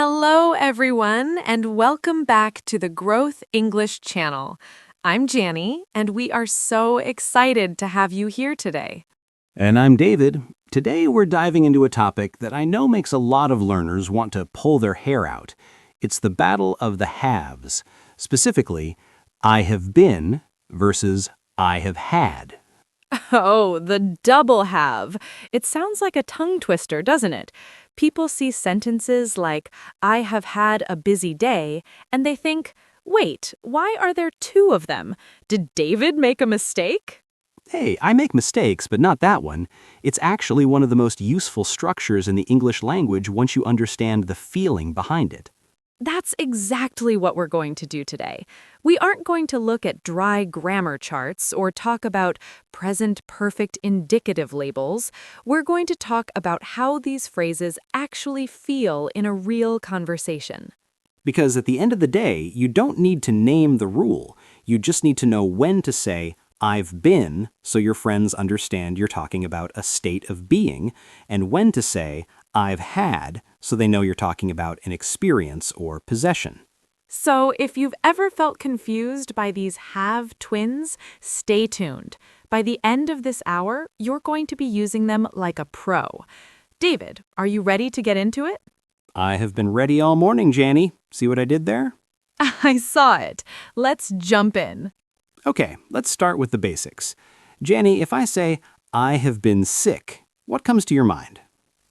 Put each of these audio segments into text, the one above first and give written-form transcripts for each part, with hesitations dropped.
Hello, everyone, and welcome back to the Growth English channel. I'm Janny, and we are so excited to have you here today. And I'm David. Today we're diving into a topic that I know makes a lot of learners want to pull their hair out. It's the battle of the haves. Specifically, I have been versus I have had. Oh, the double have. It sounds like a tongue twister, doesn't it? People see sentences like, I have had a busy day, and they think, wait, why are there two of them? Did David make a mistake? Hey, I make mistakes, but not that one. It's actually one of the most useful structures in the English language once you understand the feeling behind it. That's exactly what we're going to do today. We aren't going to look at dry grammar charts or talk about present perfect indicative labels. We're going to talk about how these phrases actually feel in a real conversation. Because at the end of the day, you don't need to name the rule. You just need to know when to say, I've been, so your friends understand you're talking about a state of being, and when to say, I've had, so they know you're talking about an experience or possession. So if you've ever felt confused by these have twins, stay tuned. By the end of this hour, you're going to be using them like a pro. David, are you ready to get into it? I have been ready all morning, Janny. See what I did there? I saw it. Let's jump in. Okay, let's start with the basics. Janny, if I say, I have been sick, what comes to your mind?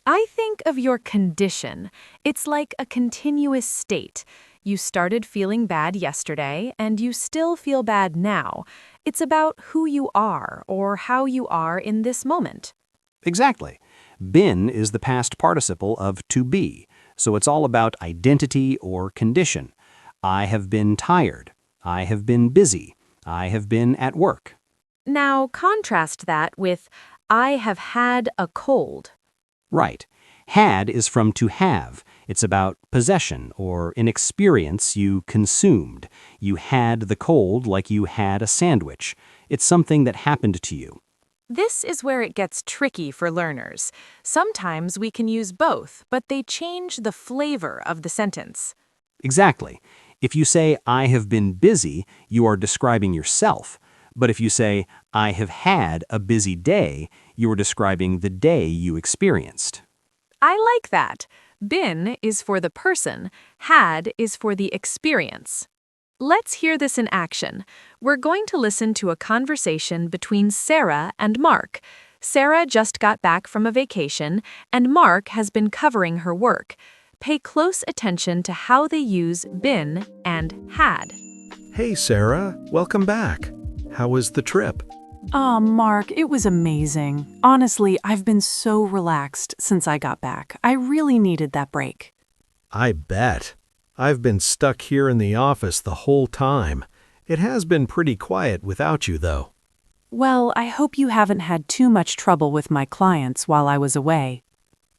I think of your condition. It's like a continuous state. You started feeling bad yesterday, and you still feel bad now. It's about who you are or how you are in this moment. Exactly. Been is the past participle of to be, so it's all about identity or condition. I have been tired. I have been busy. I have been at work. Now, contrast that with I have had a cold. Right. Had is from to have. It's about possession or an experience you consumed. You had the cold like you had a sandwich. It's something that happened to you. This is where it gets tricky for learners. Sometimes we can use both, but they change the flavor of the sentence. Exactly. If you say, I have been busy, you are describing yourself. But if you say, I have had a busy day, you are describing the day you experienced. I like that. Been is for the person, had is for the experience. Let's hear this in action. We're going to listen to a conversation between Sarah and Mark. Sarah just got back from a vacation, and Mark has been covering her work. Pay close attention to how they use been and had. Hey, Sarah. Welcome back. How was the trip? Mark, it was amazing. Honestly, I've been so relaxed since I got back. I really needed that break. I bet. I've been stuck here in the office the whole time. It has been pretty quiet without you, though. Well, I hope you haven't had too much trouble with my clients while I was away.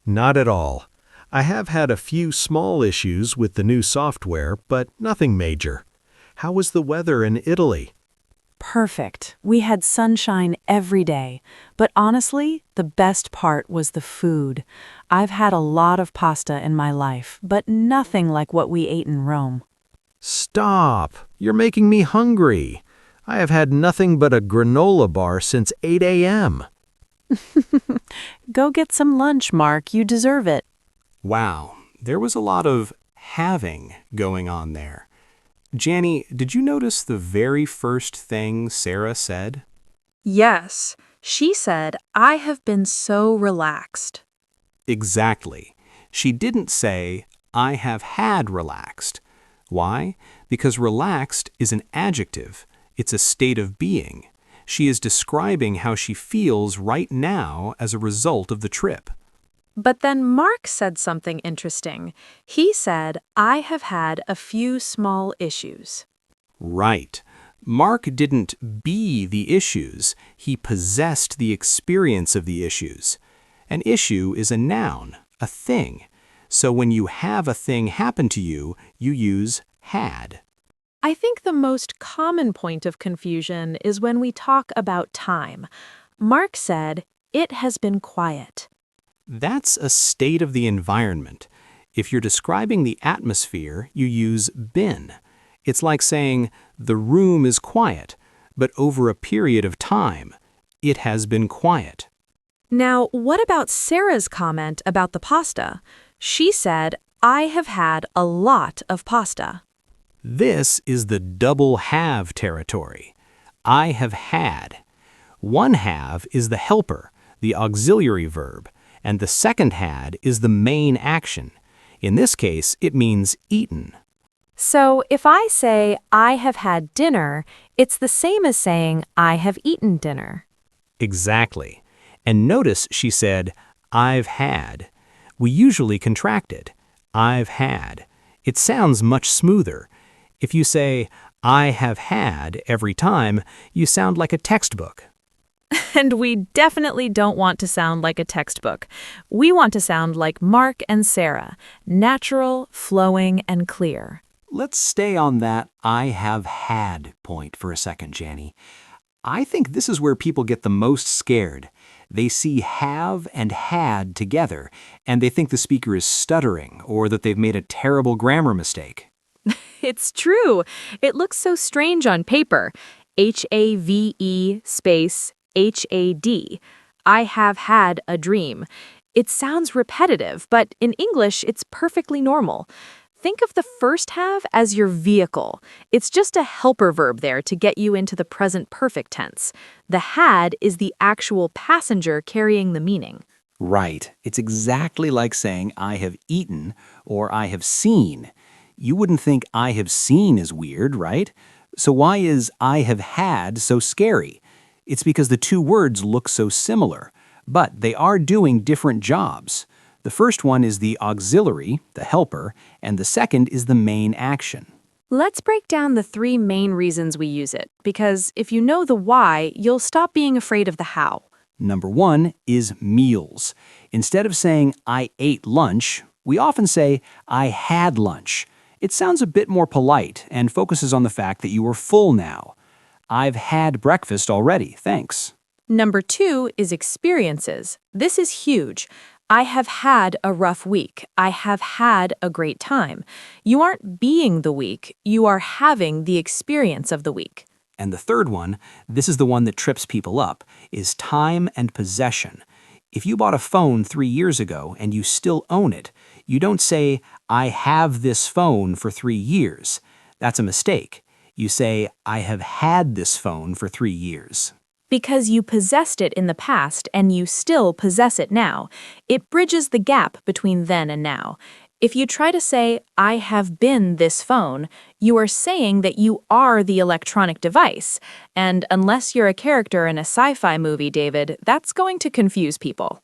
Not at all. I have had a few small issues with the new software, but nothing major. How was the weather in Italy? Perfect. We had sunshine every day. But honestly, the best part was the food. I've had a lot of pasta in my life, but nothing like what we ate in Rome. Stop! You're making me hungry. I have had nothing but a granola bar since 8 a.m. Go get some lunch, Mark. You deserve it. Wow, there was a lot of having going on there. Janny, did you notice the very first thing Sarah said? Yes, she said, I have been so relaxed. Exactly. She didn't say, I have had relaxed. Why? Because relaxed is an adjective. It's a state of being. She is describing how she feels right now as a result of the trip. But then Mark said something interesting. He said, I have had a few small issues. Right. Mark didn't be the issues. He possessed the experience of the issues. An issue is a noun, a thing. So when you have a thing happen to you, you use had. I think the most common point of confusion is when we talk about time. Mark said, it has been quiet. That's a state of the environment. If you're describing the atmosphere, you use been. It's like saying, the room is quiet, but over a period of time, it has been quiet. Now, what about Sarah's comment about the pasta? She said, I have had a lot of pasta. This is the double have territory. I have had. One have is the helper, the auxiliary verb, and the second had is the main action. In this case, it means eaten. So if I say, I have had dinner, it's the same as saying, I have eaten dinner. Exactly. And notice she said, I've had. We usually contract it. I've had. It sounds much smoother. If you say, I have had every time, you sound like a textbook. And we definitely don't want to sound like a textbook. We want to sound like Mark and Sarah, natural, flowing, and clear. Let's stay on that I have had point for a second, Janny. I think this is where people get the most scared. They see have and had together, and they think the speaker is stuttering or that they've made a terrible grammar mistake. It's true. It looks so strange on paper. HAVE space HAD. I have had a dream. It sounds repetitive, but in English, it's perfectly normal. Think of the first have as your vehicle. It's just a helper verb there to get you into the present perfect tense. The had is the actual passenger carrying the meaning. Right. It's exactly like saying I have eaten or I have seen. You wouldn't think I have seen is weird, right? So why is I have had so scary? It's because the two words look so similar, but they are doing different jobs. The first one is the auxiliary, the helper, and the second is the main action. Let's break down the three main reasons we use it, because if you know the why, you'll stop being afraid of the how. Number one is meals. Instead of saying I ate lunch, we often say I had lunch. It sounds a bit more polite and focuses on the fact that you are full now. I've had breakfast already, thanks. Number two is experiences. This is huge. I have had a rough week. I have had a great time. You aren't being the week, you are having the experience of the week. And the third one, this is the one that trips people up, is time and possession. If you bought a phone 3 years ago and you still own it, you don't say, I have this phone for 3 years. That's a mistake. You say, I have had this phone for 3 years. Because you possessed it in the past and you still possess it now. It bridges the gap between then and now. If you try to say, I have been this phone, you are saying that you are the electronic device. And unless you're a character in a sci-fi movie, David, that's going to confuse people.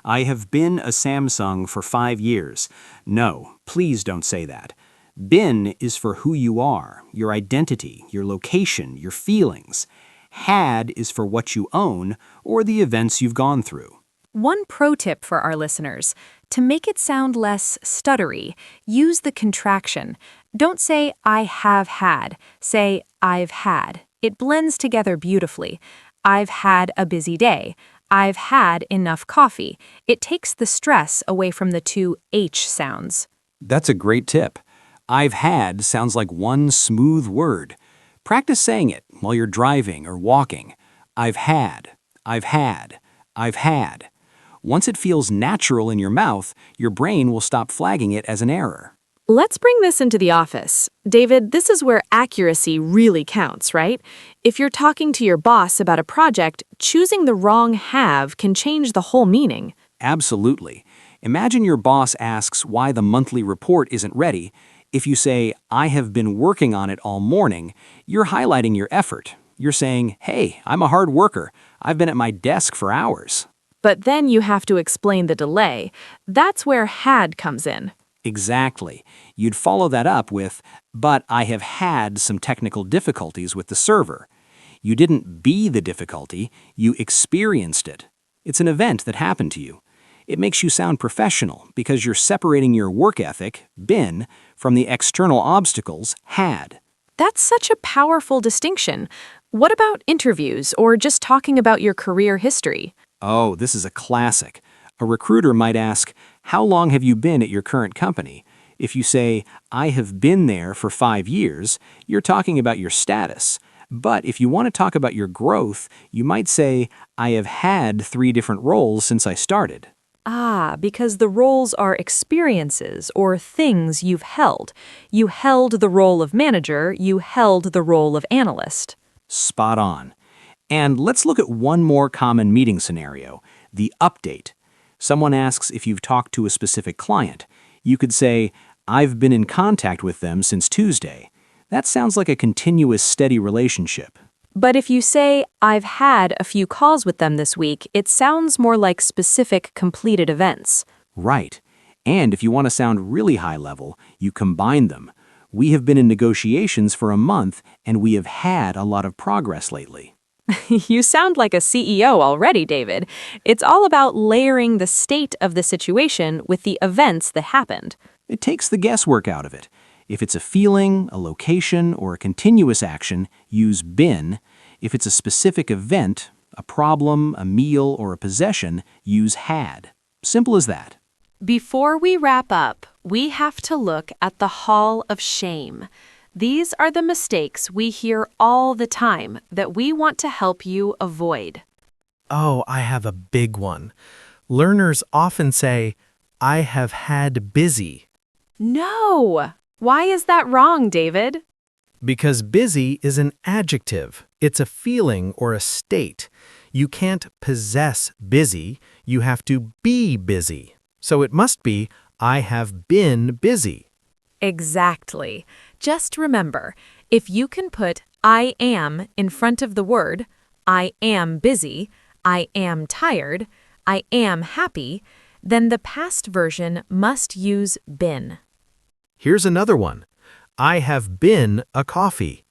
I have been a Samsung for 5 years. No, please don't say that. Been is for who you are, your identity, your location, your feelings. Had is for what you own or the events you've gone through. One pro tip for our listeners. To make it sound less stuttery, use the contraction. Don't say, I have had. Say, I've had. It blends together beautifully. I've had a busy day. I've had enough coffee. It takes the stress away from the two H sounds. That's a great tip. I've had sounds like one smooth word. Practice saying it while you're driving or walking. I've had, I've had, I've had. Once it feels natural in your mouth, your brain will stop flagging it as an error. Let's bring this into the office. David, this is where accuracy really counts, right? If you're talking to your boss about a project, choosing the wrong have can change the whole meaning. Absolutely. Imagine your boss asks why the monthly report isn't ready. If you say, I have been working on it all morning, you're highlighting your effort. You're saying, hey, I'm a hard worker. I've been at my desk for hours. But then you have to explain the delay. That's where had comes in. Exactly. You'd follow that up with, but I have had some technical difficulties with the server. You didn't be the difficulty, you experienced it. It's an event that happened to you. It makes you sound professional because you're separating your work ethic, been, from the external obstacles, had. That's such a powerful distinction. What about interviews or just talking about your career history? Oh, this is a classic. A recruiter might ask, how long have you been at your current company? If you say, I have been there for 5 years, you're talking about your status. But if you want to talk about your growth, you might say, I have had 3 different roles since I started. Ah, because the roles are experiences or things you've held. You held the role of manager, you held the role of analyst. Spot on. And let's look at one more common meeting scenario, the update. Someone asks if you've talked to a specific client. You could say, I've been in contact with them since Tuesday. That sounds like a continuous, steady relationship. But if you say, I've had a few calls with them this week, it sounds more like specific completed events. Right. And if you want to sound really high level, you combine them. We have been in negotiations for a month, and we have had a lot of progress lately. You sound like a CEO already, David. It's all about layering the state of the situation with the events that happened. It takes the guesswork out of it. If it's a feeling, a location, or a continuous action, use been. If it's a specific event, a problem, a meal, or a possession, use had. Simple as that. Before we wrap up, we have to look at the Hall of Shame. These are the mistakes we hear all the time that we want to help you avoid. Oh, I have a big one. Learners often say, I have had busy, No! Why is that wrong, David? because busy is an adjective. It's a feeling or a state. You can't possess busy, you have to be busy. So it must be, I have been busy. Exactly. Just remember, if you can put I am in front of the word, I am busy, I am tired, I am happy, then the past version must use been. Here's another one. I have been a coffee.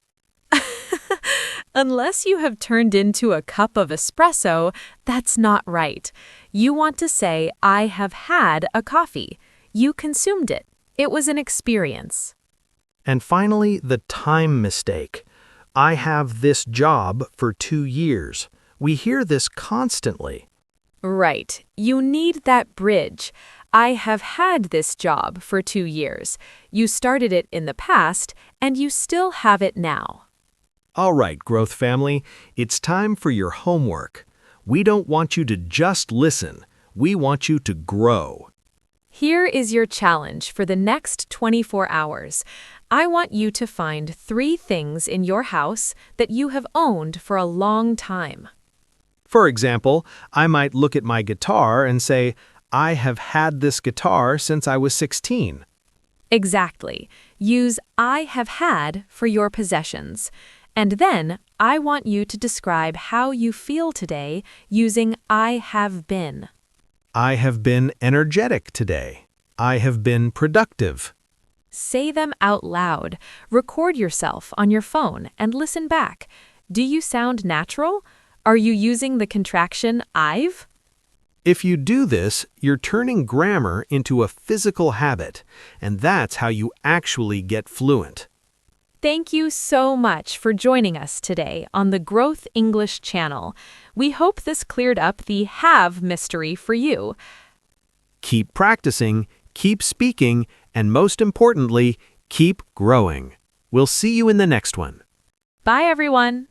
Unless you have turned into a cup of espresso, that's not right. You want to say, I have had a coffee. You consumed it. It was an experience. And finally, the time mistake. I have this job for 2 years. We hear this constantly. Right. You need that bridge. I have had this job for 2 years. You started it in the past, and you still have it now. All right, Growth Family, it's time for your homework. We don't want you to just listen. We want you to grow. Here is your challenge for the next 24 hours. I want you to find 3 things in your house that you have owned for a long time. For example, I might look at my guitar and say, I have had this guitar since I was 16. Exactly. Use I have had for your possessions. And then I want you to describe how you feel today using I have been. I have been energetic today. I have been productive. Say them out loud. Record yourself on your phone and listen back. Do you sound natural? Are you using the contraction I've? If you do this, you're turning grammar into a physical habit, and that's how you actually get fluent. Thank you so much for joining us today on the Growth English channel. We hope this cleared up the have mystery for you. Keep practicing, keep speaking, and most importantly, keep growing. We'll see you in the next one. Bye, everyone.